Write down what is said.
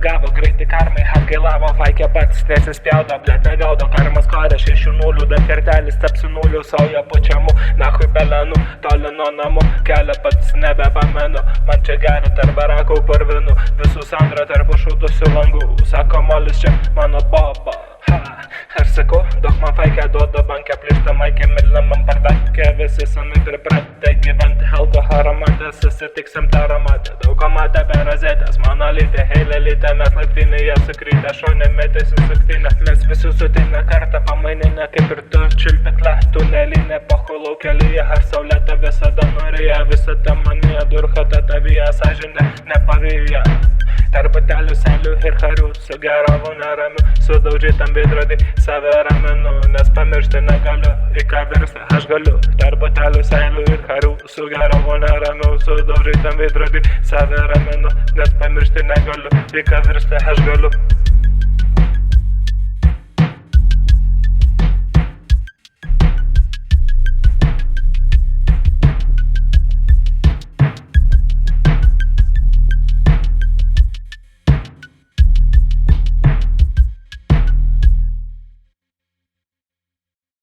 gavo greitai karmai, atgailavo, faikė pats nesispjaudo, blet negaudo, karmas korė 6-0, dar kertelis tapsi nuliu, sauja pučiamų, nahui pelenų, toli nuo namų, kelią pats nebepamenu, man čia gera tarp barakų purvinų, visus antrą tarp šūdusių langų, sako molis čia mano boba. Aš sakau, daug man faikė duoda bankę, plišta maikė, mylė man parvekė, visi senai pripratę gyventi helgo aromatę, susitiksim tą aromatę, daug ko matę be rozetės, mano lytė, heilė lytė, mes laiptinėje sukrytę, šonė metėsi suktinę, mes visi sutinę kartą pamaininę, kaip ir tu čiulpikle, tunelinė, pochulų kelyje, ar saulėta visada norėjo, visada manėje, durchata tavyje, sąžinė, nepavyja. Tarp batelių, selių ir harių, su geravu neramiu, sudaužytam veidrodį, save raminu, nes pamiršti negaliu, į ką virsti aš galiu. Tarp batelių, selių ir harių, su geravu neramiu, sudaužytam veidrodį, save raminu, nes pamiršti negaliu, į ką virsti aš galiu.